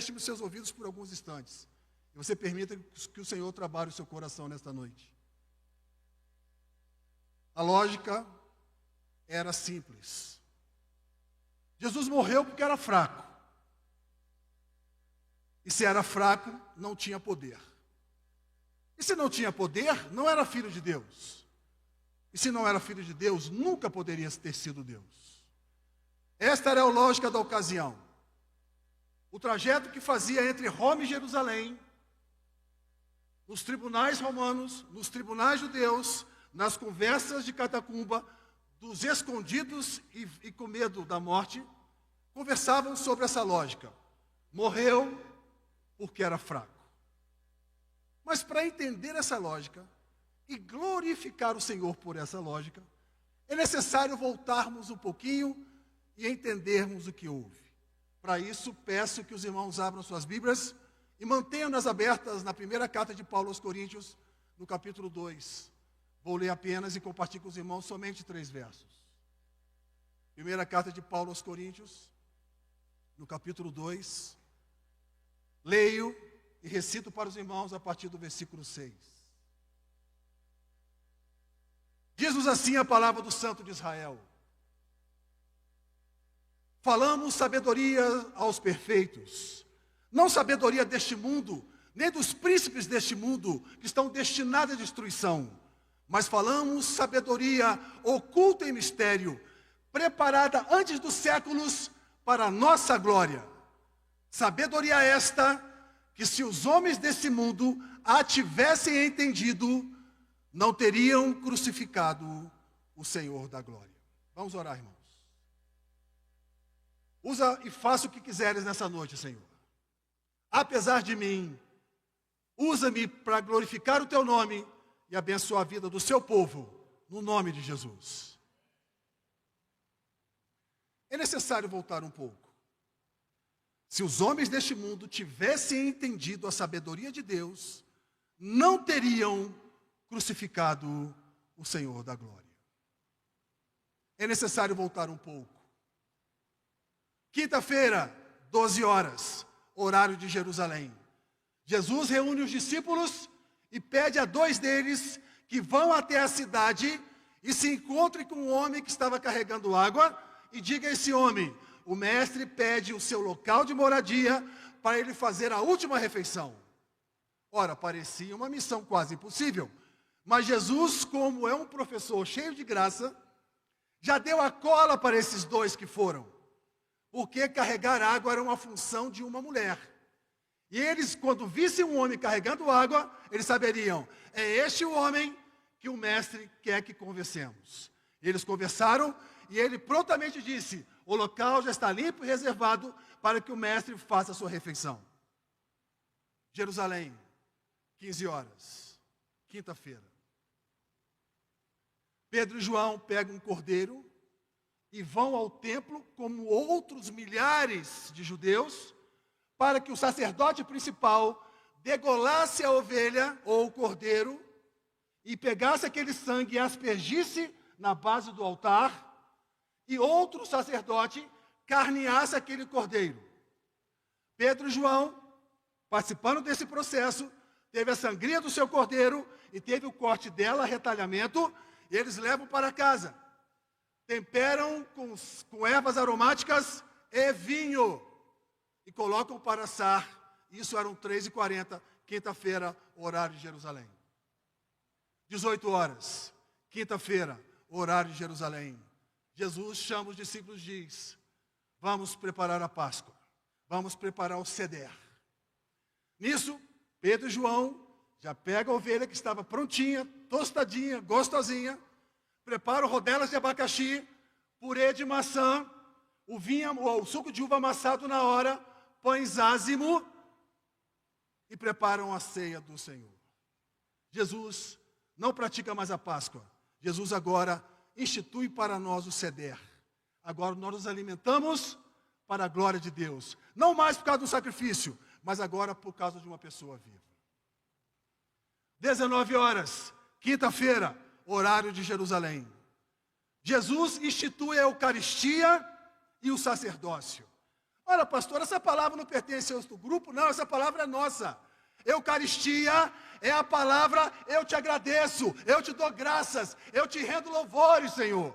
feche os seus ouvidos por alguns instantes. E você permita que o Senhor trabalhe o seu coração nesta noite. A lógica era simples. Jesus morreu porque era fraco. E se era fraco, não tinha poder. E se não tinha poder, não era filho de Deus. E se não era filho de Deus, nunca poderia ter sido Deus. Esta era a lógica da ocasião. O trajeto que fazia entre Roma e Jerusalém, nos tribunais romanos, nos tribunais judeus, nas conversas de catacumba, dos escondidos e com medo da morte, conversavam sobre essa lógica. Morreu porque era fraco. Mas para entender essa lógica e glorificar o Senhor por essa lógica, é necessário voltarmos um pouquinho e entendermos o que houve. Para isso, peço que os irmãos abram suas Bíblias e mantenham-nas abertas na primeira carta de Paulo aos Coríntios, no capítulo 2. Vou ler apenas e compartilhar com os irmãos somente 3 versos. Primeira carta de Paulo aos Coríntios, no capítulo 2. Leio e recito para os irmãos a partir do versículo 6. Diz-nos assim a palavra do Santo de Israel. Falamos sabedoria aos perfeitos, não sabedoria deste mundo, nem dos príncipes deste mundo, que estão destinados à destruição, mas falamos sabedoria oculta em mistério, preparada antes dos séculos para a nossa glória. Sabedoria esta, que se os homens desse mundo a tivessem entendido, não teriam crucificado o Senhor da glória. Vamos orar, irmãos. Usa e faça o que quiseres nessa noite, Senhor. Apesar de mim, usa-me para glorificar o teu nome e abençoar a vida do seu povo, no nome de Jesus. É necessário voltar um pouco. Se os homens deste mundo tivessem entendido a sabedoria de Deus, não teriam crucificado o Senhor da glória. É necessário voltar um pouco. Quinta-feira, 12 horas, horário de Jerusalém. Jesus reúne os discípulos e pede a 2 deles que vão até a cidade e se encontrem com um homem que estava carregando água e diga a esse homem: o mestre pede o seu local de moradia para ele fazer a última refeição. Ora, parecia uma missão quase impossível, mas Jesus, como é um professor cheio de graça, já deu a cola para esses 2 que foram. Porque carregar água era uma função de uma mulher. E eles, quando vissem um homem carregando água, eles saberiam: é este o homem que o mestre quer que conversemos. E eles conversaram e ele prontamente disse: o local já está limpo e reservado para que o mestre faça a sua refeição. Jerusalém, 15 horas, quinta-feira. Pedro e João pegam um cordeiro e vão ao templo, como outros milhares de judeus, para que o sacerdote principal degolasse a ovelha ou o cordeiro e pegasse aquele sangue e aspergisse na base do altar, e outro sacerdote carneasse aquele cordeiro. Pedro e João, participando desse processo, teve a sangria do seu cordeiro e teve o corte dela, retalhamento, e eles levam para casa. Temperam com ervas aromáticas e vinho e colocam para assar. Isso eram 3h40, quinta-feira, horário de Jerusalém. 18 horas, quinta-feira, horário de Jerusalém. Jesus chama os discípulos e diz: vamos preparar a Páscoa, vamos preparar o Seder. Nisso, Pedro e João já pegam a ovelha que estava prontinha, tostadinha, gostosinha, preparam rodelas de abacaxi, purê de maçã, o suco de uva amassado na hora, pães ázimo e preparam a ceia do Senhor. Jesus não pratica mais a Páscoa. Jesus agora institui para nós o Seder. Agora nós nos alimentamos para a glória de Deus. Não mais por causa do sacrifício, mas agora por causa de uma pessoa viva. 19 horas, quinta-feira, horário de Jerusalém. Jesus institui a Eucaristia e o sacerdócio. Olha, pastor, essa palavra não pertence ao outro grupo, não, essa palavra é nossa. Eucaristia é a palavra, eu te agradeço, eu te dou graças, eu te rendo louvores, Senhor.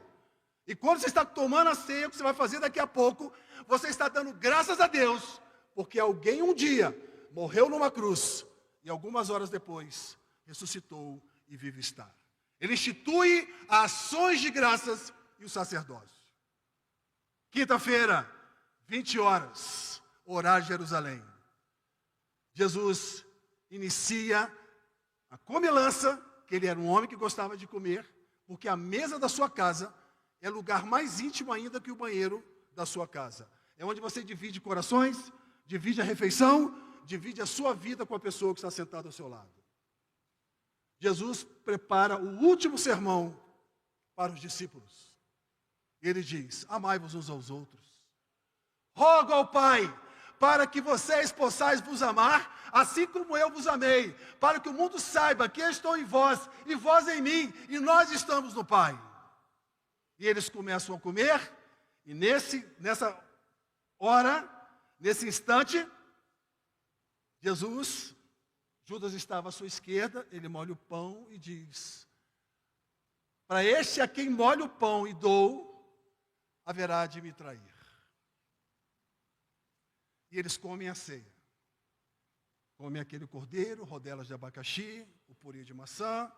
E quando você está tomando a ceia, o que você vai fazer daqui a pouco, você está dando graças a Deus, porque alguém um dia morreu numa cruz, e algumas horas depois, ressuscitou e vive está. Ele institui ações de graças e o sacerdócio. Quinta-feira, 20 horas, horário de Jerusalém. Jesus inicia a comilança, que ele era um homem que gostava de comer, porque a mesa da sua casa é lugar mais íntimo ainda que o banheiro da sua casa. É onde você divide corações, divide a refeição, divide a sua vida com a pessoa que está sentada ao seu lado. Jesus prepara o último sermão para os discípulos. Ele diz: amai-vos uns aos outros. Rogo ao Pai, para que vocês possais vos amar, assim como eu vos amei, para que o mundo saiba que eu estou em vós, e vós em mim, e nós estamos no Pai. E eles começam a comer, e nessa hora, nesse instante, Judas estava à sua esquerda, ele molha o pão e diz: para este a quem molho o pão e dou, haverá de me trair. E eles comem a ceia. Comem aquele cordeiro, rodelas de abacaxi, o purê de maçã,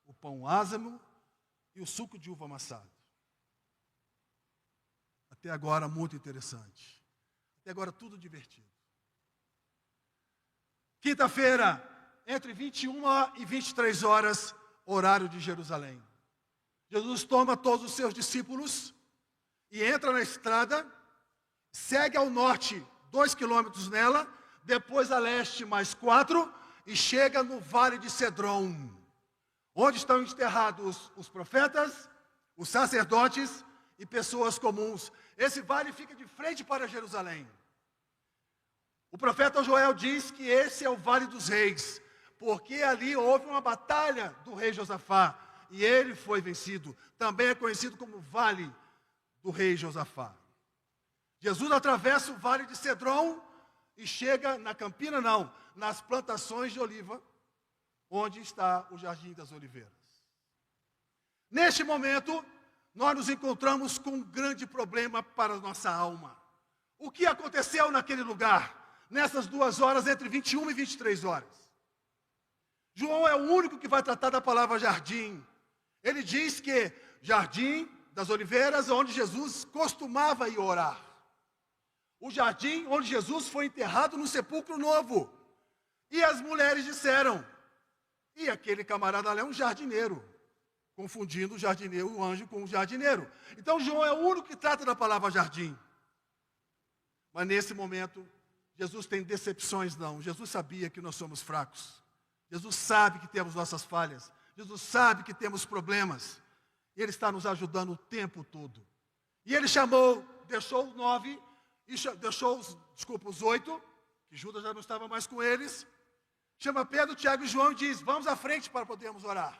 o pão ázimo e o suco de uva amassado. Até agora muito interessante. Até agora tudo divertido. Quinta-feira, entre 21 e 23 horas, horário de Jerusalém. Jesus toma todos os seus discípulos e entra na estrada, segue ao norte 2 quilômetros nela, depois a leste mais 4, e chega no Vale de Cedron, onde estão enterrados os profetas, os sacerdotes e pessoas comuns. Esse vale fica de frente para Jerusalém. O profeta Joel diz que esse é o Vale dos Reis, porque ali houve uma batalha do rei Josafá, e ele foi vencido. Também é conhecido como Vale do rei Josafá. Jesus atravessa o Vale de Cedron e chega na Campina, não, nas plantações de oliva, onde está o Jardim das Oliveiras. Neste momento, nós nos encontramos com um grande problema para a nossa alma. O que aconteceu naquele lugar, nessas 2 horas, entre 21 e 23 horas? João é o único que vai tratar da palavra jardim. Ele diz que Jardim das Oliveiras é onde Jesus costumava ir orar. O jardim onde Jesus foi enterrado no sepulcro novo. E as mulheres disseram: e aquele camarada ali é um jardineiro, confundindo o jardineiro, o anjo com o jardineiro. Então João é o único que trata da palavra jardim. Mas nesse momento, Jesus tem decepções não. Jesus sabia que nós somos fracos. Jesus sabe que temos nossas falhas. Jesus sabe que temos problemas. E Ele está nos ajudando o tempo todo. E Ele deixou os 9, e deixou os 8, que Judas já não estava mais com eles. Chama Pedro, Tiago e João e diz: vamos à frente para podermos orar.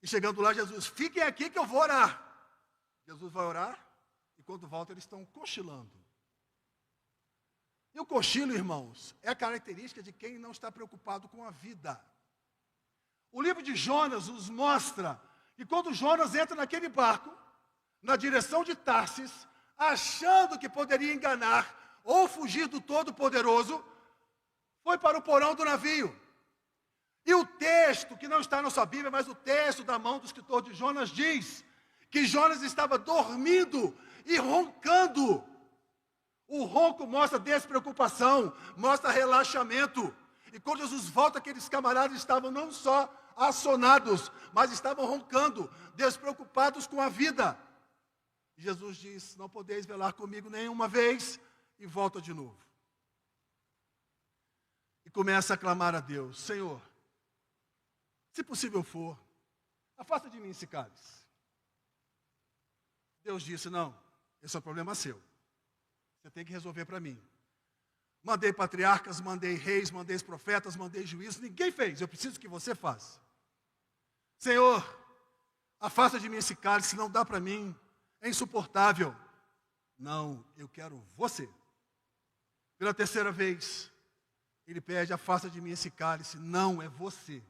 E chegando lá, Jesus: fiquem aqui que eu vou orar. Jesus vai orar, e quando volta eles estão cochilando. E o cochilo, irmãos, é a característica de quem não está preocupado com a vida. O livro de Jonas nos mostra que quando Jonas entra naquele barco, na direção de Tarsis, achando que poderia enganar ou fugir do Todo-Poderoso, foi para o porão do navio. E o texto, que não está na sua Bíblia, mas o texto da mão do escritor de Jonas diz que Jonas estava dormindo e roncando. O ronco mostra despreocupação, mostra relaxamento. E quando Jesus volta, aqueles camaradas estavam não só assonados, mas estavam roncando, despreocupados com a vida. E Jesus diz: não podeis velar comigo nenhuma vez, e volta de novo. E começa a clamar a Deus: Senhor, se possível for, afasta de mim esse cálice. Deus disse: não, esse é um problema seu. Você tem que resolver para mim. Mandei patriarcas, mandei reis, mandei profetas, mandei juízes, ninguém fez, eu preciso que você faça. Senhor, afasta de mim esse cálice, não dá para mim, é insuportável. Não, eu quero você. Pela terceira vez, ele pede, afasta de mim esse cálice. Não, é você.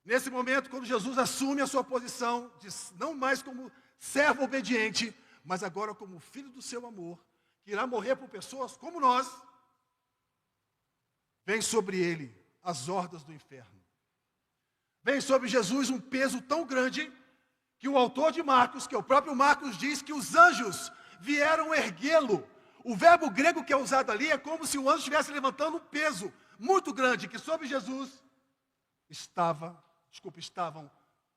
Nesse momento, quando Jesus assume a sua posição, não mais como servo obediente, mas agora como filho do seu amor, que irá morrer por pessoas como nós, vem sobre ele as hordas do inferno. Vem sobre Jesus um peso tão grande que o autor de Marcos, que é o próprio Marcos, diz que os anjos vieram erguê-lo. O verbo grego que é usado ali é como se o anjo estivesse levantando um peso muito grande, que sobre Jesus estavam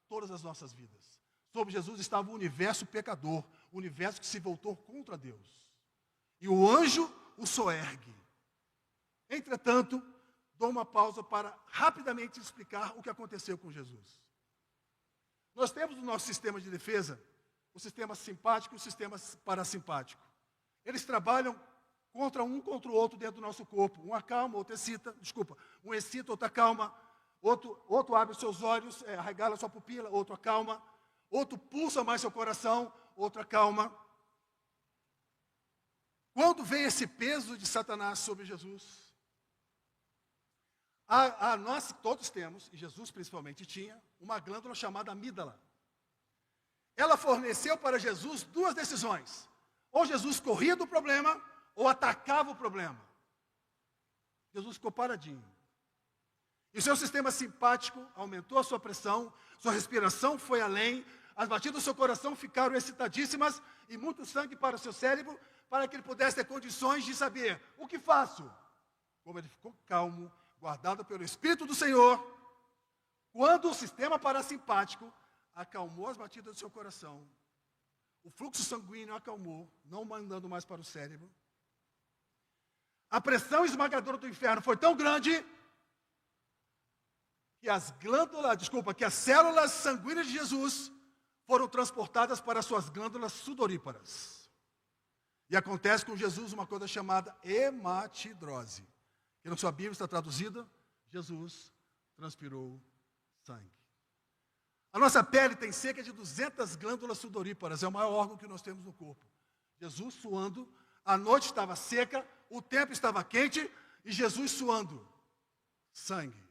todas as nossas vidas. Sobre Jesus estava o universo pecador, o universo que se voltou contra Deus. E o anjo o soergue. Entretanto, dou uma pausa para rapidamente explicar o que aconteceu com Jesus. Nós temos no nosso sistema de defesa o sistema simpático e o sistema parasimpático. Eles trabalham contra o outro dentro do nosso corpo. Um acalma, outro excita, um excita, outro acalma, outro abre os seus olhos, arregala a sua pupila, outro acalma, outro pulsa mais seu coração, outro acalma. Quando vem esse peso de Satanás sobre Jesus, nós todos temos, e Jesus principalmente tinha, uma glândula chamada amígdala. Ela forneceu para Jesus duas decisões. Ou Jesus corria do problema, ou atacava o problema. Jesus ficou paradinho. E o seu sistema simpático aumentou a sua pressão, sua respiração foi além, as batidas do seu coração ficaram excitadíssimas e muito sangue para o seu cérebro, para que ele pudesse ter condições de saber o que faço. Como ele ficou calmo, guardado pelo Espírito do Senhor, quando o sistema parasimpático acalmou as batidas do seu coração, o fluxo sanguíneo acalmou, não mandando mais para o cérebro, a pressão esmagadora do inferno foi tão grande que que as células sanguíneas de Jesus foram transportadas para suas glândulas sudoríparas. E acontece com Jesus uma coisa chamada hematidrose. Que na sua Bíblia está traduzida, Jesus transpirou sangue. A nossa pele tem cerca de 200 glândulas sudoríparas, é o maior órgão que nós temos no corpo. Jesus suando, a noite estava seca, o tempo estava quente, e Jesus suando sangue.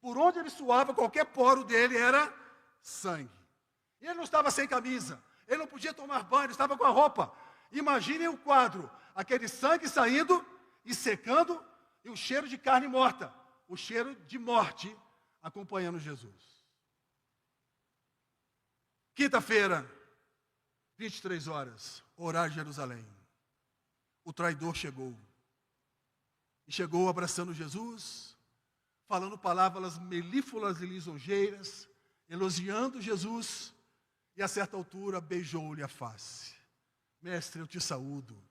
Por onde ele suava, qualquer poro dele era sangue. E ele não estava sem camisa, ele não podia tomar banho, ele estava com a roupa. Imaginem o quadro, aquele sangue saindo e secando, e o cheiro de carne morta, o cheiro de morte acompanhando Jesus. Quinta-feira, 23 horas, horário de Jerusalém. O traidor chegou. E chegou abraçando Jesus, falando palavras melífluas e lisonjeiras, elogiando Jesus, e a certa altura beijou-lhe a face. Mestre, eu te saúdo.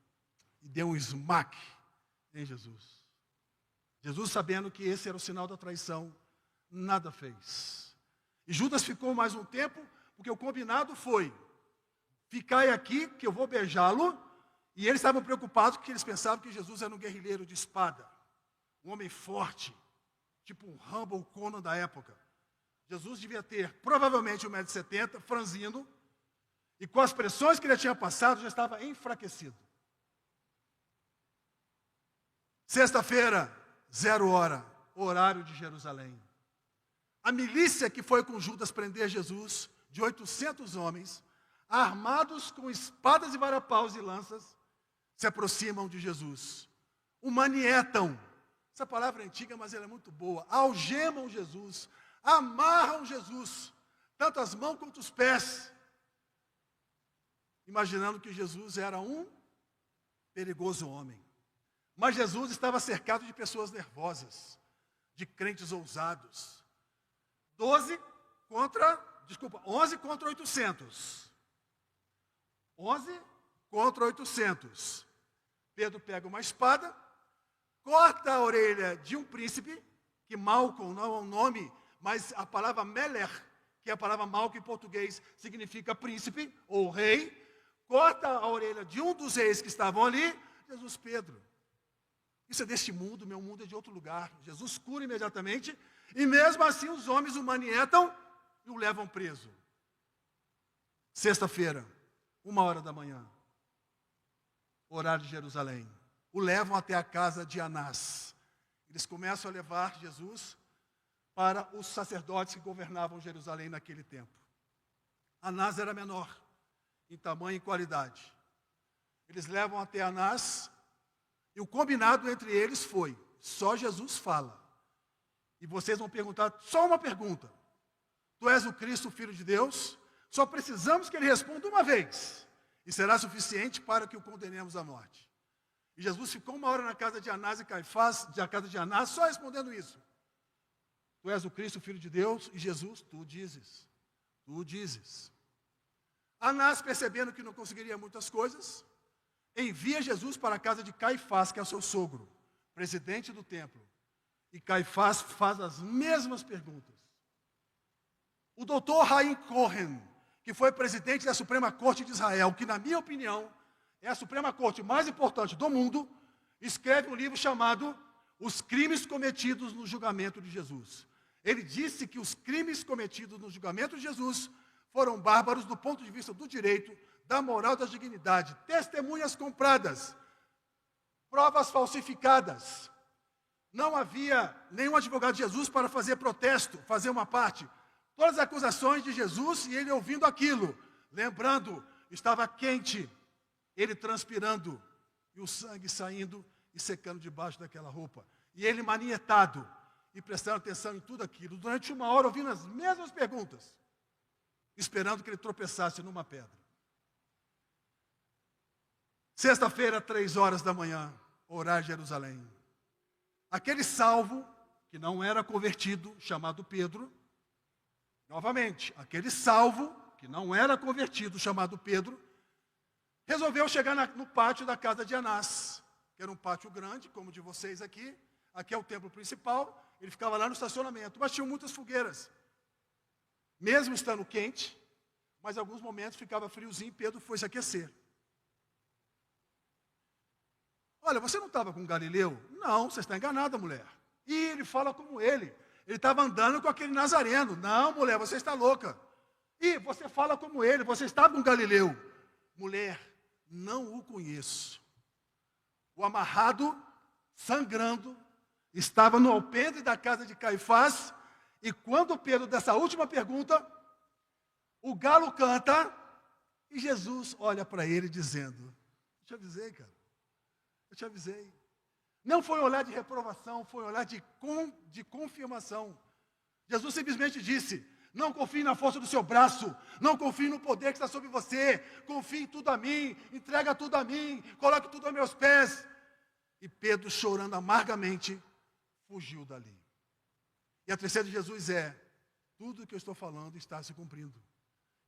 E deu um esmaque em Jesus. Jesus, sabendo que esse era o sinal da traição, nada fez. E Judas ficou mais um tempo, porque o combinado foi, ficai aqui que eu vou beijá-lo, e eles estavam preocupados porque eles pensavam que Jesus era um guerrilheiro de espada, um homem forte, tipo um Rambo ou Conan da época. Jesus devia ter provavelmente 1,70 m, franzino, e com as pressões que ele tinha passado, já estava enfraquecido. Sexta-feira, 0 hora, horário de Jerusalém. A milícia que foi com Judas prender Jesus, de 800 homens, armados com espadas e varapaus e lanças, se aproximam de Jesus. O manietam. Essa palavra é antiga, mas ela é muito boa. Algemam Jesus, amarram Jesus, tanto as mãos quanto os pés, imaginando que Jesus era um perigoso homem. Mas Jesus estava cercado de pessoas nervosas, de crentes ousados. 11 contra 800. 11 contra 800. Pedro pega uma espada, corta a orelha de um príncipe, que Malcom não é um nome, mas a palavra Meler, que é a palavra Malcom em português, significa príncipe ou rei, corta a orelha de um dos reis que estavam ali. Jesus, Pedro, isso é deste mundo, meu mundo é de outro lugar. Jesus cura imediatamente, e mesmo assim os homens o manietam e o levam preso. Sexta-feira, 1 hora da manhã. horário de Jerusalém. O levam até a casa de Anás. Eles começam a levar Jesus para os sacerdotes que governavam Jerusalém naquele tempo. Anás era menor em tamanho e qualidade. Eles levam até Anás e o combinado entre eles foi: só Jesus fala. E vocês vão perguntar só uma pergunta: tu és o Cristo, o Filho de Deus? Só precisamos que ele responda uma vez, e será suficiente para que o condenemos à morte. E Jesus ficou 1 hora na casa de Anás e Caifás, na casa de Anás, só respondendo isso: tu és o Cristo, o Filho de Deus? E Jesus: tu dizes, tu dizes. Anás, percebendo que não conseguiria muitas coisas, envia Jesus para a casa de Caifás, que é o seu sogro, presidente do templo. E Caifás faz as mesmas perguntas. O doutor Haim Cohen, que foi presidente da Suprema Corte de Israel, que na minha opinião é a Suprema Corte mais importante do mundo, escreve um livro chamado Os Crimes Cometidos no Julgamento de Jesus. Ele disse que os crimes cometidos no julgamento de Jesus foram bárbaros do ponto de vista do direito, da moral, da dignidade, testemunhas compradas, provas falsificadas. Não havia nenhum advogado de Jesus para fazer protesto, fazer uma parte. Todas as acusações de Jesus e ele ouvindo aquilo. Lembrando, estava quente, ele transpirando e o sangue saindo e secando debaixo daquela roupa. E ele manietado e prestando atenção em tudo aquilo. Durante 1 hora ouvindo as mesmas perguntas, esperando que ele tropeçasse numa pedra. Sexta-feira, 3 horas da manhã, horário de Jerusalém. Aquele salvo, que não era convertido, chamado Pedro, novamente, aquele salvo, que não era convertido, chamado Pedro, resolveu chegar no pátio da casa de Anás, que era um pátio grande, como o de vocês aqui. Aqui é o templo principal, ele ficava lá no estacionamento, mas tinham muitas fogueiras. Mesmo estando quente, mas em alguns momentos ficava friozinho, Pedro foi se aquecer. Olha, você não estava com Galileu? Não, você está enganada, mulher. E ele fala como ele. Ele estava andando com aquele nazareno. Não, mulher, você está louca. E você fala como ele, você estava com Galileu. Mulher, não o conheço. O amarrado, sangrando, estava no alpendre da casa de Caifás. E quando Pedro, dessa última pergunta, o galo canta e Jesus olha para ele dizendo: eu te avisei, cara. Eu te avisei. Não foi um olhar de reprovação, foi um olhar de confirmação. Jesus simplesmente disse: não confie na força do seu braço, não confie no poder que está sobre você, confie em tudo a mim, entrega tudo a mim, coloque tudo aos meus pés. E Pedro, chorando amargamente, fugiu dali. E a terceira de Jesus é: tudo o que eu estou falando está se cumprindo.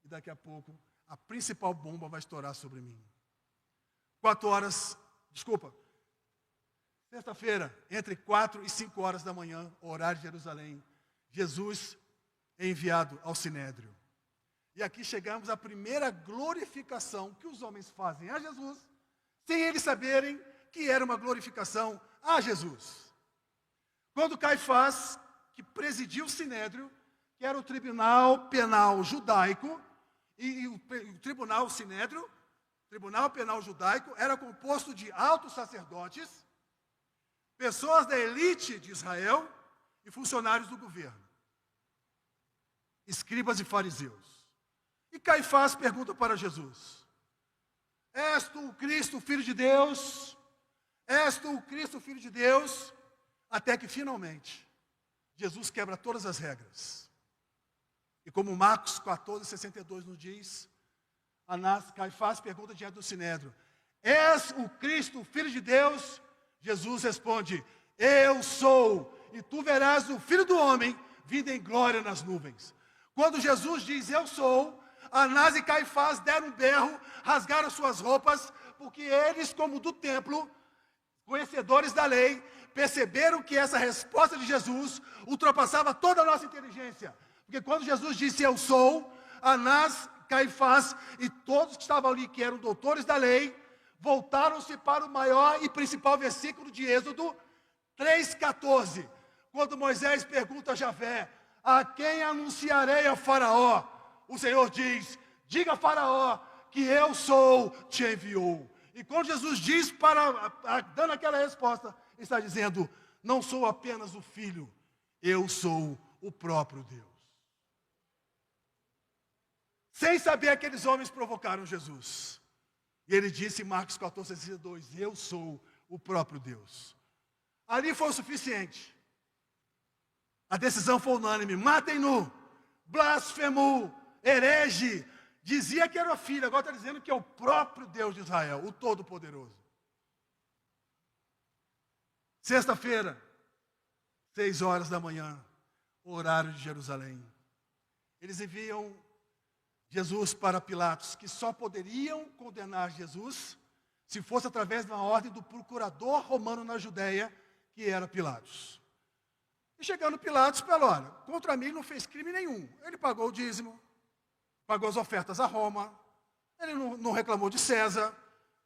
E daqui a pouco, a principal bomba vai estourar sobre mim. Sexta-feira, entre 4 e 5 horas da manhã, horário de Jerusalém, Jesus é enviado ao Sinédrio. E aqui chegamos à primeira glorificação que os homens fazem a Jesus, sem eles saberem que era uma glorificação a Jesus. Quando Caifás, que presidiu o Sinédrio, que era o tribunal penal judaico, e o tribunal Sinédrio, tribunal penal judaico, era composto de altos sacerdotes, pessoas da elite de Israel e funcionários do governo, escribas e fariseus. E Caifás pergunta para Jesus: és tu o Cristo, o Filho de Deus? És tu o Cristo, o Filho de Deus? Até que finalmente Jesus quebra todas as regras. E como Marcos 14:62 nos diz, Caifás pergunta diante do Sinédrio: és o Cristo, o Filho de Deus? Jesus responde: eu sou, e tu verás o Filho do Homem vindo em glória nas nuvens. Quando Jesus diz eu sou, Anás e Caifás deram um berro, rasgaram suas roupas, porque eles, como do templo, conhecedores da lei, perceberam que essa resposta de Jesus ultrapassava toda a nossa inteligência. Porque quando Jesus disse eu sou, Anás, Caifás e todos que estavam ali, que eram doutores da lei, voltaram-se para o maior e principal versículo de Êxodo 3,14. Quando Moisés pergunta a Javé: a quem anunciarei a Faraó? O Senhor diz: diga a Faraó que eu sou, te enviou. E quando Jesus diz, dando aquela resposta, ele está dizendo, não sou apenas o Filho, eu sou o próprio Deus. Sem saber, aqueles homens provocaram Jesus. E ele disse em Marcos 14:62, eu sou o próprio Deus. Ali foi o suficiente. A decisão foi unânime, matem-no, blasfemo, herege. Dizia que era o filho, agora está dizendo que é o próprio Deus de Israel, o Todo-Poderoso. Sexta-feira, 6 horas da manhã, horário de Jerusalém. Eles enviam Jesus para Pilatos, que só poderiam condenar Jesus se fosse através de uma ordem do procurador romano na Judéia, que era Pilatos. E chegando Pilatos, falou, olha, contra mim não fez crime nenhum. Ele pagou o dízimo, pagou as ofertas a Roma, ele não reclamou de César,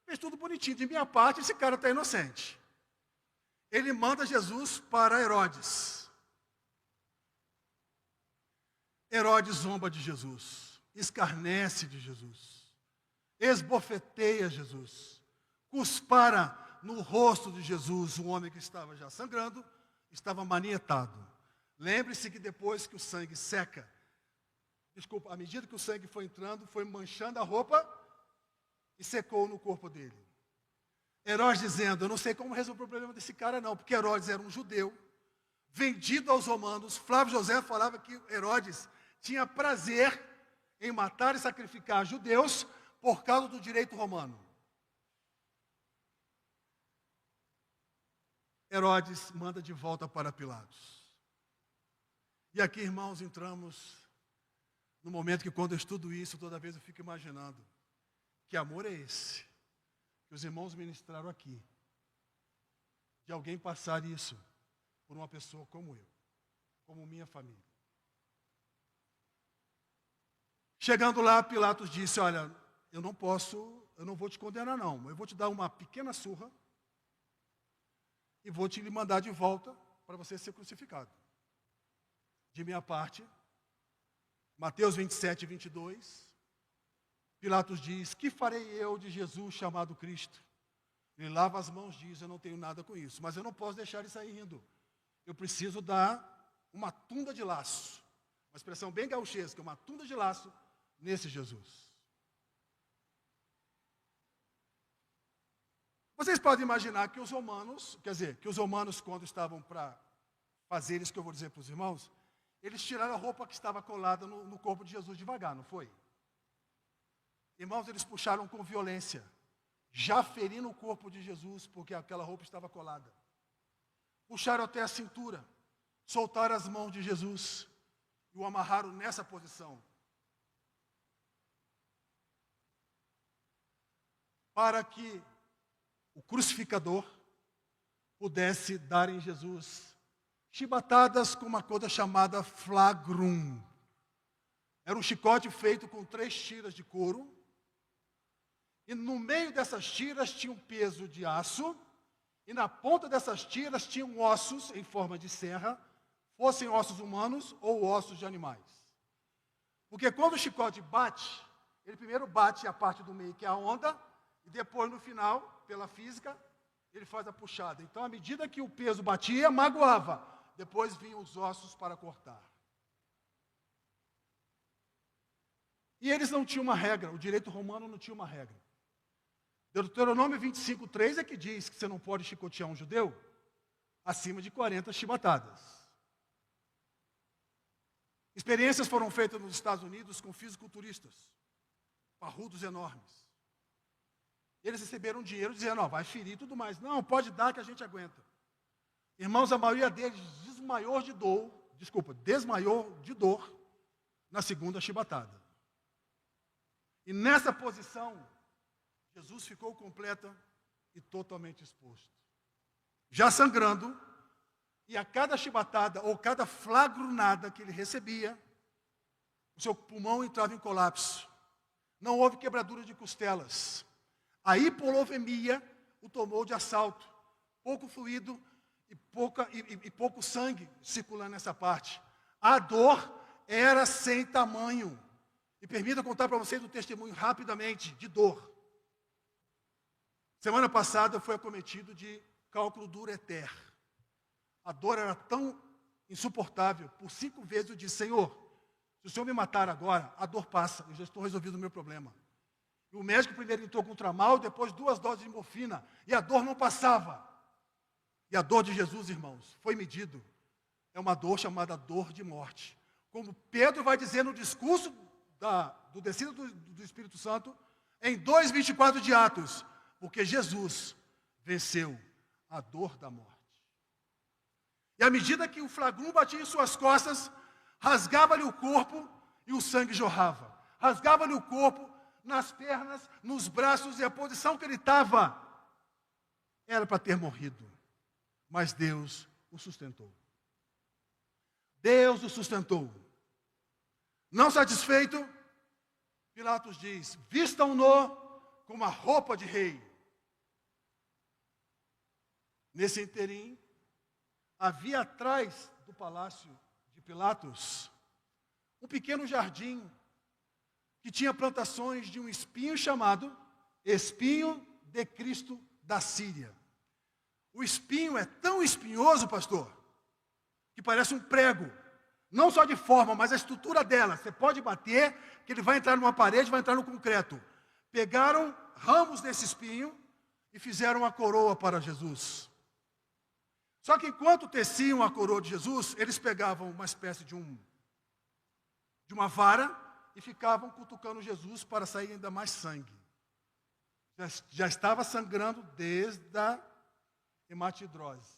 fez tudo bonitinho. De minha parte, esse cara está inocente. Ele manda Jesus para Herodes. Herodes zomba de Jesus, escarnece de Jesus, esbofeteia Jesus, cuspara no rosto de Jesus, um homem que estava já sangrando, estava manietado. Lembre-se que depois que o sangue seca, à medida que o sangue foi entrando, foi manchando a roupa e secou no corpo dele. Herodes dizendo, eu não sei como resolver o problema desse cara não, porque Herodes era um judeu, vendido aos romanos. Flávio José falava que Herodes tinha prazer em matar e sacrificar judeus por causa do direito romano. Herodes manda de volta para Pilatos. E aqui, irmãos, entramos no momento que quando eu estudo isso, toda vez eu fico imaginando, que amor é esse que os irmãos ministraram aqui, de alguém passar isso por uma pessoa como eu, como minha família. Chegando lá, Pilatos disse, olha, eu não vou te condenar não, eu vou te dar uma pequena surra e vou te mandar de volta para você ser crucificado. De minha parte, Mateus 27:22, Pilatos diz, que farei eu de Jesus chamado Cristo? Ele lava as mãos e diz, eu não tenho nada com isso, mas eu não posso deixar ele sair rindo. Eu preciso dar uma tunda de laço, uma expressão bem gauchesca, uma tunda de laço nesse Jesus. Vocês podem imaginar que os romanos, quando estavam para fazer isso que eu vou dizer para os irmãos, eles tiraram a roupa que estava colada no corpo de Jesus devagar, não foi? Irmãos, eles puxaram com violência, já ferindo o corpo de Jesus, porque aquela roupa estava colada. Puxaram até a cintura, soltaram as mãos de Jesus e o amarraram nessa posição. Para que o crucificador pudesse dar em Jesus chibatadas com uma coisa chamada flagrum. Era um chicote feito com 3 tiras de couro. E no meio dessas tiras tinha um peso de aço. E na ponta dessas tiras tinham ossos em forma de serra, fossem ossos humanos ou ossos de animais. Porque quando o chicote bate, ele primeiro bate a parte do meio, que é a onda, e depois, no final, pela física, ele faz a puxada. Então, à medida que o peso batia, magoava. Depois vinham os ossos para cortar. E eles não tinham uma regra, o direito romano não tinha uma regra. Deuteronômio 25:3 é que diz que você não pode chicotear um judeu acima de 40 chibatadas. Experiências foram feitas nos Estados Unidos com fisiculturistas, parrudos enormes. Eles receberam dinheiro dizendo, ó, vai ferir e tudo mais. Não, pode dar que a gente aguenta. Irmãos, a maioria deles desmaiou de dor na segunda chibatada. E nessa posição, Jesus ficou completa e totalmente exposto. Já sangrando, e a cada chibatada ou cada flagrunada que ele recebia, o seu pulmão entrava em colapso. Não houve quebradura de costelas. A hipovolemia o tomou de assalto. Pouco fluido e pouco sangue circulando nessa parte. A dor era sem tamanho. E permita contar para vocês um testemunho rapidamente de dor. Semana passada eu fui acometido de cálculo do ureter. A dor era tão insuportável. Por 5 vezes eu disse: Senhor, se o Senhor me matar agora, a dor passa, eu já estou resolvido o meu problema. E o médico primeiro entrou com um tramal, depois 2 doses de morfina, e a dor não passava. E a dor de Jesus, irmãos, foi medido. É uma dor chamada dor de morte. Como Pedro vai dizer no discurso do descida do Espírito Santo, em 2:24 de Atos, porque Jesus venceu a dor da morte. E à medida que o flagrum batia em suas costas, rasgava-lhe o corpo e o sangue jorrava. Rasgava-lhe o corpo nas pernas, nos braços, e a posição que ele estava era para ter morrido. Mas Deus o sustentou. Deus o sustentou. Não satisfeito, Pilatos diz: vistam-no com uma roupa de rei. Nesse interim, havia atrás do palácio de Pilatos um pequeno jardim que tinha plantações de um espinho chamado espinho de Cristo da Síria. O espinho é tão espinhoso, pastor, que parece um prego. Não só de forma, mas a estrutura dela. Você pode bater, que ele vai entrar numa parede, vai entrar no concreto. Pegaram ramos desse espinho e fizeram uma coroa para Jesus. Só que enquanto teciam a coroa de Jesus, eles pegavam uma espécie de uma vara e ficavam cutucando Jesus para sair ainda mais sangue. Já estava sangrando desde a hematidrose.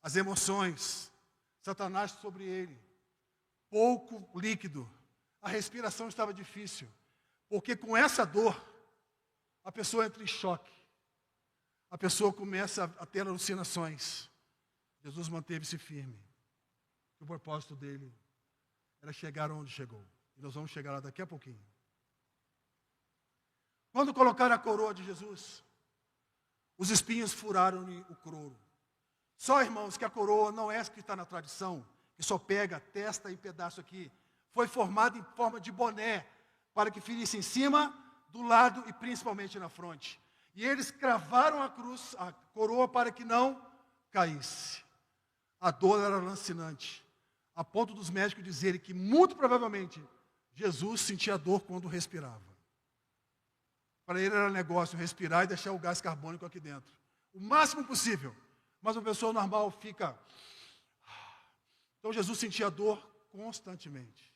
As emoções, Satanás sobre ele, pouco líquido, a respiração estava difícil, porque com essa dor, a pessoa entra em choque, a pessoa começa a ter alucinações. Jesus manteve-se firme, o propósito dele era chegar onde chegou, e nós vamos chegar lá daqui a pouquinho. Quando colocaram a coroa de Jesus, os espinhos furaram-lhe o couro. Só, irmãos, que a coroa não é que está na tradição, que só pega testa e pedaço aqui. Foi formada em forma de boné, para que ferisse em cima, do lado e principalmente na fronte. E eles cravaram a coroa, para que não caísse. A dor era lancinante, a ponto dos médicos dizerem que, muito provavelmente, Jesus sentia dor quando respirava. Para ele era negócio respirar e deixar o gás carbônico aqui dentro. O máximo possível. Mas uma pessoa normal fica... Então Jesus sentia dor constantemente.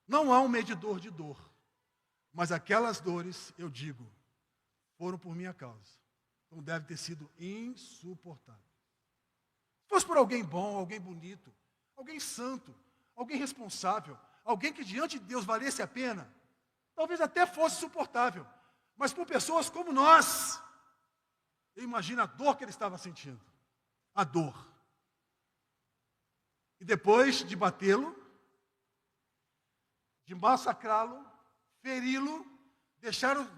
Não há um medidor de dor. Mas aquelas dores, eu digo, foram por minha causa. Então deve ter sido insuportável. Se fosse por alguém bom, alguém bonito, alguém santo, alguém responsável, alguém que diante de Deus valesse a pena, talvez até fosse suportável. Mas por pessoas como nós, eu imagino a dor que ele estava sentindo. A dor. E depois de batê-lo, de massacrá-lo, feri-lo,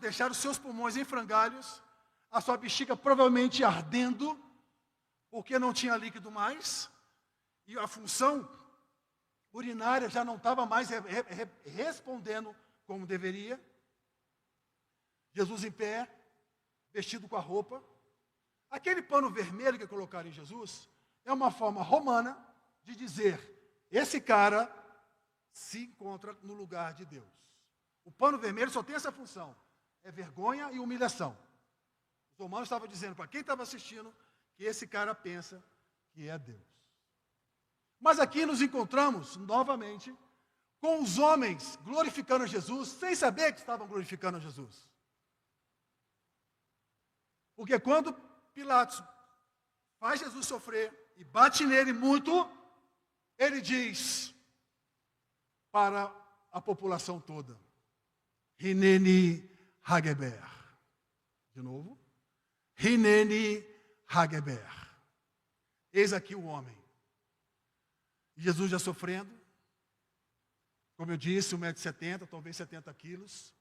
deixar os seus pulmões em frangalhos, a sua bexiga provavelmente ardendo, porque não tinha líquido mais, e a função urinária já não estava mais respondendo como deveria. Jesus em pé, vestido com a roupa. Aquele pano vermelho que colocaram em Jesus é uma forma romana de dizer: esse cara se encontra no lugar de Deus. O pano vermelho só tem essa função, é vergonha e humilhação. Os romanos estavam dizendo para quem estava assistindo que esse cara pensa que é Deus. Mas aqui nos encontramos novamente com os homens glorificando Jesus, sem saber que estavam glorificando Jesus. Porque quando Pilatos faz Jesus sofrer e bate nele muito, ele diz para a população toda: Hineni Hageber. De novo. Hineni Hageber. Eis aqui o homem. E Jesus já sofrendo, como eu disse, 1,70 m, talvez 70 quilos,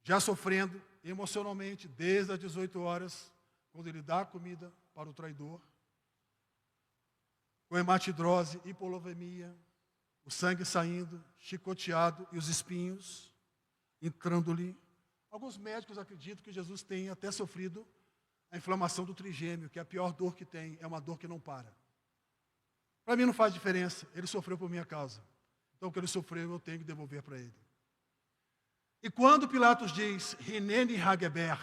já sofrendo emocionalmente desde as 18 horas, quando ele dá a comida para o traidor, com hematidrose, hipovolemia, o sangue saindo, chicoteado e os espinhos entrando-lhe. Alguns médicos acreditam que Jesus tenha até sofrido a inflamação do trigêmeo, que é a pior dor que tem, é uma dor que não para. Para mim não faz diferença, ele sofreu por minha causa. Então o que ele sofreu eu tenho que devolver para ele. E quando Pilatos diz, Hineni Hageber,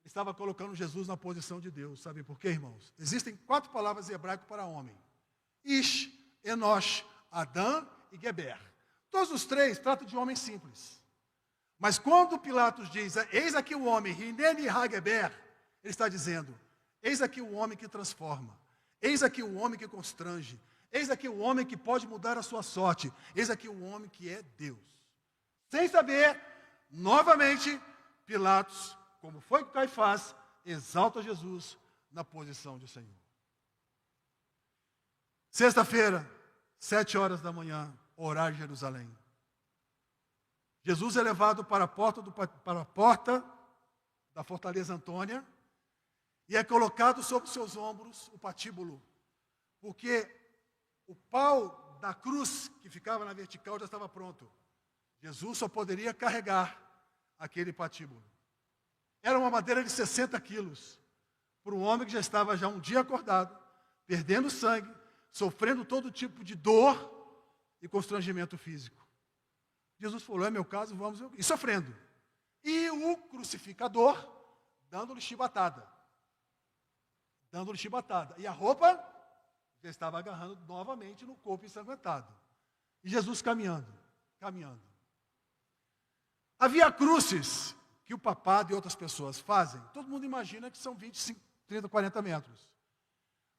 estava colocando Jesus na posição de Deus. Sabe por quê, irmãos? Existem 4 palavras em hebraico para homem. Ish, Enosh, Adão e Geber. Todos os 3 tratam de homem simples. Mas quando Pilatos diz, eis aqui o homem, Hineni Hageber, ele está dizendo, eis aqui o homem que transforma. Eis aqui o homem que constrange. Eis aqui o homem que pode mudar a sua sorte. Eis aqui o homem que é Deus. Sem saber, novamente, Pilatos, como foi com Caifás, exalta Jesus na posição de Senhor. Sexta-feira, 7 horas da manhã, horário de Jerusalém. Jesus é levado para a porta da fortaleza Antônia e é colocado sobre seus ombros o patíbulo, porque o pau da cruz que ficava na vertical já estava pronto. Jesus só poderia carregar aquele patíbulo. Era uma madeira de 60 quilos, para um homem que já estava já um dia acordado, perdendo sangue, sofrendo todo tipo de dor e constrangimento físico. Jesus falou, é meu caso, vamos, e sofrendo. E o crucificador, dando-lhe chibatada. Dando-lhe chibatada. E a roupa já estava agarrando novamente no corpo ensanguentado. E Jesus caminhando. Havia cruces que o papado e outras pessoas fazem. Todo mundo imagina que são 25, 30, 40 metros.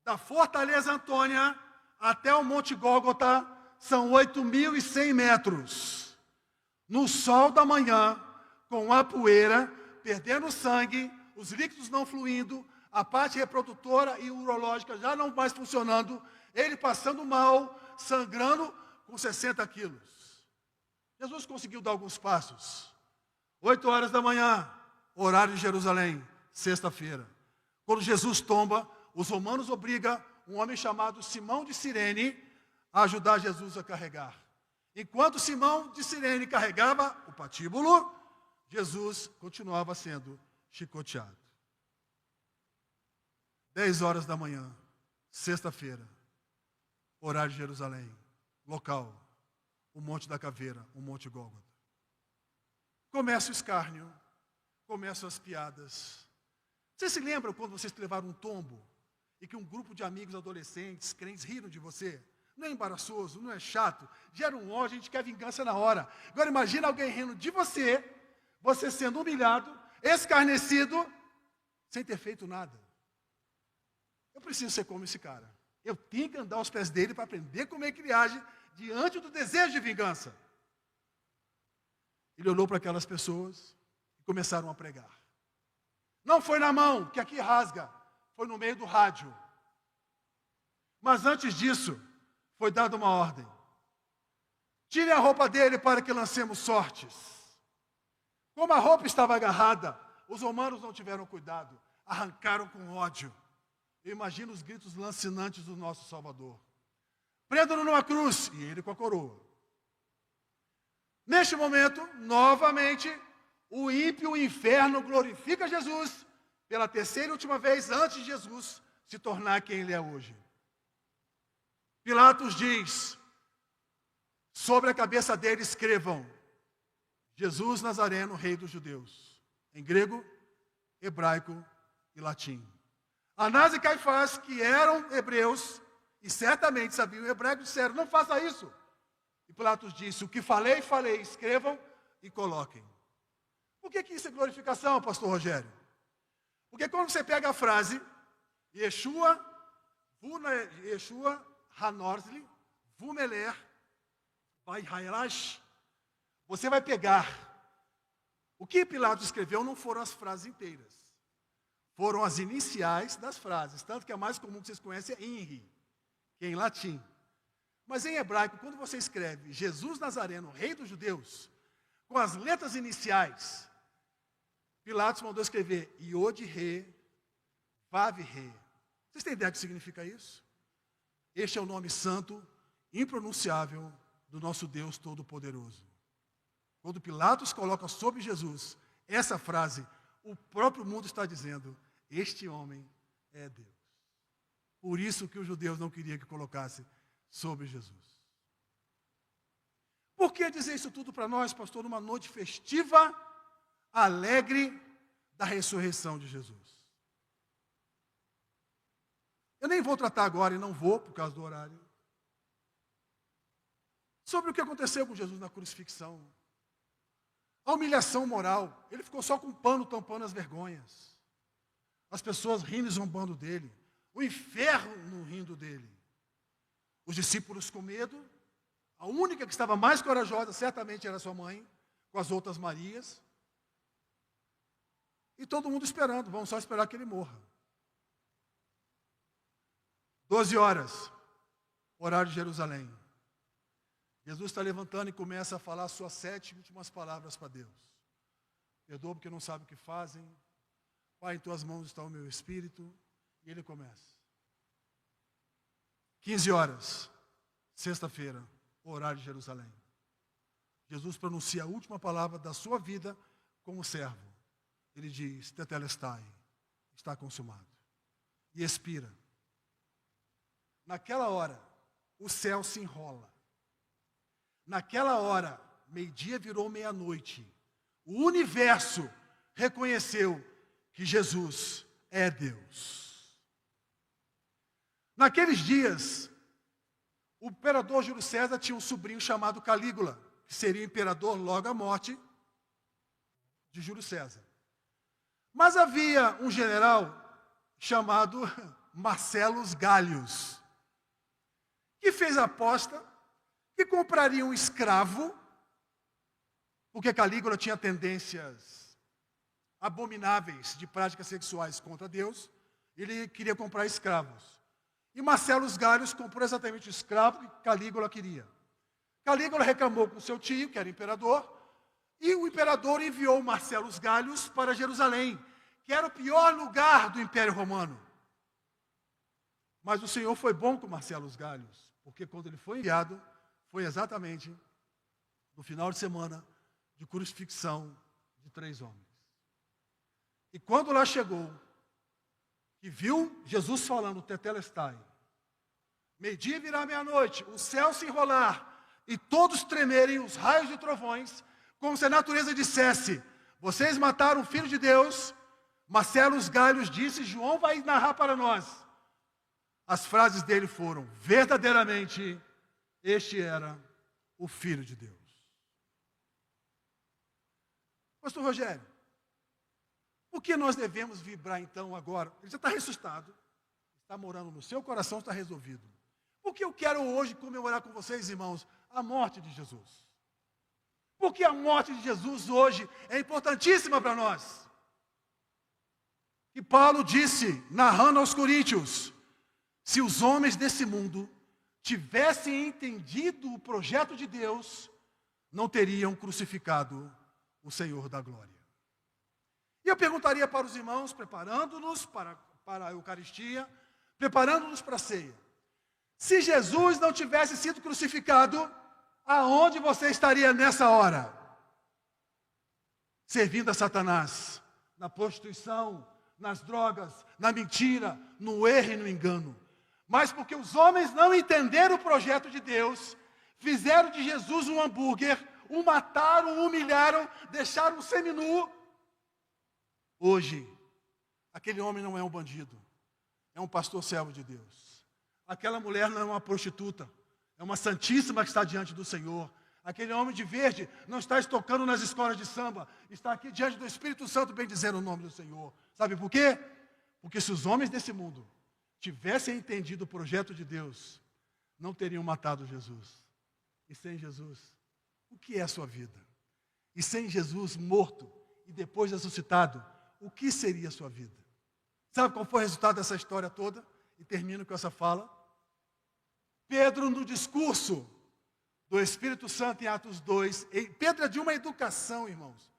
Da Fortaleza Antônia até o Monte Gólgota são 8.100 metros. No sol da manhã, com a poeira, perdendo sangue, os líquidos não fluindo, a parte reprodutora e urológica já não mais funcionando, ele passando mal, sangrando com 60 quilos. Jesus conseguiu dar alguns passos. 8 horas da manhã, horário de Jerusalém, sexta-feira. Quando Jesus tomba, os romanos obrigam um homem chamado Simão de Cirene a ajudar Jesus a carregar. Enquanto Simão de Cirene carregava o patíbulo, Jesus continuava sendo chicoteado. 10 horas da manhã, sexta-feira, horário de Jerusalém, local, o Monte da Caveira, o Monte Gólgota. Começa o escárnio, começam as piadas. Vocês se lembram quando vocês levaram um tombo e que um grupo de amigos adolescentes, crentes, riram de você? Não é embaraçoso, não é chato, gera um ódio, a gente quer vingança na hora. Agora imagina alguém rindo de você, você sendo humilhado, escarnecido, sem ter feito nada. Eu preciso ser como esse cara. Eu tenho que andar aos pés dele para aprender como é que ele age diante do desejo de vingança. Ele olhou para aquelas pessoas e começaram a pregar. Não foi na mão, que aqui rasga, foi no meio do rádio. Mas antes disso, foi dada uma ordem. Tirem a roupa dele para que lancemos sortes. Como a roupa estava agarrada, os romanos não tiveram cuidado, arrancaram com ódio. Eu imagino os gritos lancinantes do nosso Salvador. Prendam-no numa cruz, e ele com a coroa. Neste momento, novamente, o ímpio, o inferno, glorifica Jesus pela terceira e última vez antes de Jesus se tornar quem ele é hoje. Pilatos diz, sobre a cabeça dele escrevam, Jesus Nazareno, rei dos judeus. Em grego, hebraico e latim. Anás e Caifás, que eram hebreus, e certamente sabiam hebraico, disseram, não faça isso. E Pilatos disse, o que falei, falei, escrevam e coloquem. Por que isso é glorificação, pastor Rogério? Porque quando você pega a frase, Yeshua Hanorzli, Vumeler, Vayhayrash, você vai pegar. O que Pilatos escreveu não foram as frases inteiras. Foram as iniciais das frases. Tanto que a mais comum que vocês conhecem é INRI, que é em latim. Mas em hebraico, quando você escreve Jesus Nazareno, rei dos judeus, com as letras iniciais, Pilatos mandou escrever Iod-Re, Vav-Re. Vocês têm ideia do que significa isso? Este é o nome santo, impronunciável, do nosso Deus Todo-Poderoso. Quando Pilatos coloca sobre Jesus essa frase, o próprio mundo está dizendo, este homem é Deus. Por isso que os judeus não queriam que colocasse sobre Jesus. Por que dizer isso tudo para nós, pastor, numa noite festiva, alegre da ressurreição de Jesus? Eu nem vou tratar agora, e não vou, por causa do horário, sobre o que aconteceu com Jesus na crucifixão. A humilhação moral. Ele ficou só com um pano tampando as vergonhas. As pessoas rindo e zombando dele. O inferno rindo dele. Os discípulos com medo. A única que estava mais corajosa certamente era sua mãe, com as outras Marias. E todo mundo esperando, vamos só esperar que ele morra. 12 horas, horário de Jerusalém. Jesus está levantando e começa a falar suas 7 últimas palavras para Deus. Perdoa porque não sabe o que fazem. Pai, em tuas mãos está o meu espírito. E ele começa. 15 horas, sexta-feira, horário de Jerusalém. Jesus pronuncia a última palavra da sua vida como servo. Ele diz, tetelestai, está consumado. E expira. Naquela hora, o céu se enrola. Naquela hora, meio-dia virou meia-noite. O universo reconheceu que Jesus é Deus. Naqueles dias, o imperador Júlio César tinha um sobrinho chamado Calígula, que seria imperador logo à morte de Júlio César. Mas havia um general chamado Marcellus Galius, que fez a aposta que compraria um escravo, porque Calígula tinha tendências abomináveis de práticas sexuais contra Deus, ele queria comprar escravos. E Marcellus Galius comprou exatamente o escravo que Calígula queria. Calígula reclamou com seu tio, que era imperador, e o imperador enviou Marcellus Galius para Jerusalém, que era o pior lugar do Império Romano. Mas o Senhor foi bom com Marcellus Galius, porque quando ele foi enviado, foi exatamente no final de semana de crucifixão de 3 homens. E quando lá chegou, que viu Jesus falando, tetelestai, meio-dia virá meia-noite, o céu se enrolar, e todos tremerem os raios de trovões, como se a natureza dissesse, vocês mataram o Filho de Deus. Marcellus Galius disse, João vai narrar para nós. As frases dele foram, verdadeiramente, este era o Filho de Deus. Pastor Rogério, por que nós devemos vibrar então agora? Ele já está ressuscitado, está morando no seu coração, está resolvido. Por que eu quero hoje comemorar com vocês, irmãos, a morte de Jesus? Porque a morte de Jesus hoje é importantíssima para nós. E Paulo disse, narrando aos Coríntios, se os homens desse mundo tivessem entendido o projeto de Deus, não teriam crucificado o Senhor da glória. E eu perguntaria para os irmãos, preparando-nos para a Eucaristia, preparando-nos para a ceia, se Jesus não tivesse sido crucificado, aonde você estaria nessa hora? Servindo a Satanás, na prostituição, nas drogas, na mentira, no erro e no engano. Mas porque os homens não entenderam o projeto de Deus, fizeram de Jesus um hambúrguer, o mataram, o humilharam, deixaram seminu. Hoje, aquele homem não é um bandido, é um pastor servo de Deus. Aquela mulher não é uma prostituta, é uma santíssima que está diante do Senhor. Aquele homem de verde não está estocando nas escolas de samba, está aqui diante do Espírito Santo bendizendo o nome do Senhor. Sabe por quê? Porque se os homens desse mundo tivessem entendido o projeto de Deus, não teriam matado Jesus. E sem Jesus, o que é a sua vida? E sem Jesus morto e depois ressuscitado, o que seria a sua vida? Sabe qual foi o resultado dessa história toda? E termino com essa fala. Pedro, no discurso do Espírito Santo em Atos 2, Pedro é de uma educação, irmãos.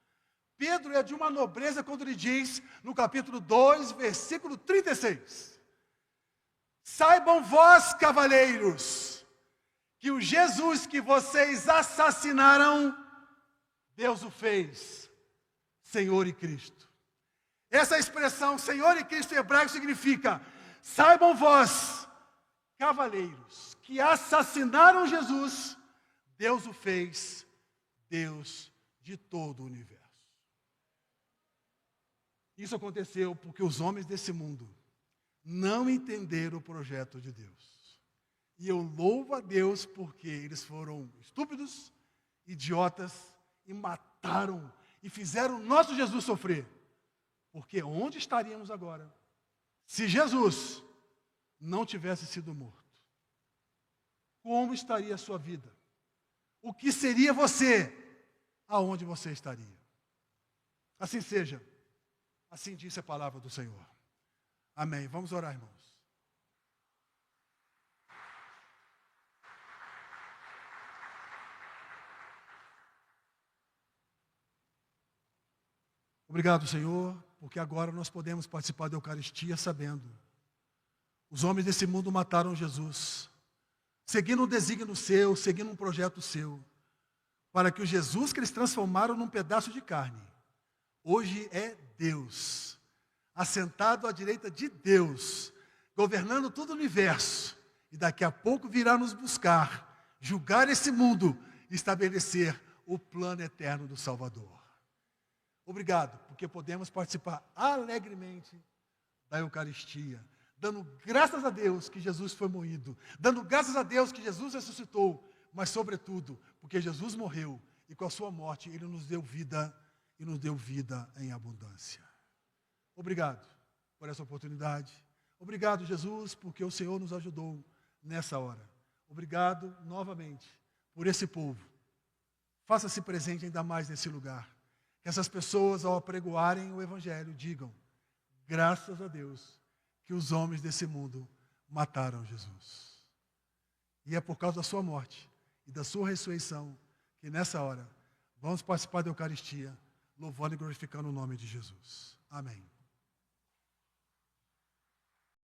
Pedro é de uma nobreza quando ele diz, no capítulo 2, versículo 36, saibam vós, cavaleiros, que o Jesus que vocês assassinaram, Deus o fez Senhor e Cristo. Essa expressão, Senhor e Cristo em hebraico, significa: saibam vós, cavaleiros, que assassinaram Jesus, Deus o fez Deus de todo o universo. Isso aconteceu porque os homens desse mundo não entenderam o projeto de Deus. E eu louvo a Deus porque eles foram estúpidos, idiotas, e mataram, e fizeram o nosso Jesus sofrer. Porque onde estaríamos agora se Jesus não tivesse sido morto? Como estaria a sua vida? O que seria você? Aonde você estaria? Assim seja. Assim disse a palavra do Senhor. Amém. Vamos orar, irmãos. Obrigado, Senhor, porque agora nós podemos participar da Eucaristia sabendo: os homens desse mundo mataram Jesus, seguindo um desígnio seu, seguindo um projeto seu, para que o Jesus que eles transformaram num pedaço de carne, hoje é Deus, assentado à direita de Deus, governando todo o universo, e daqui a pouco virá nos buscar, julgar esse mundo e estabelecer o plano eterno do Salvador. Obrigado, porque podemos participar alegremente da Eucaristia, dando graças a Deus que Jesus foi moído, dando graças a Deus que Jesus ressuscitou, mas sobretudo, porque Jesus morreu e com a sua morte Ele nos deu vida e nos deu vida em abundância. Obrigado por essa oportunidade. Obrigado, Jesus, porque o Senhor nos ajudou nessa hora. Obrigado novamente por esse povo. Faça-se presente ainda mais nesse lugar. Que essas pessoas, ao apregoarem o Evangelho, digam: graças a Deus que os homens desse mundo mataram Jesus. E é por causa da sua morte e da sua ressurreição que nessa hora vamos participar da Eucaristia, louvando e glorificando o nome de Jesus. Amém.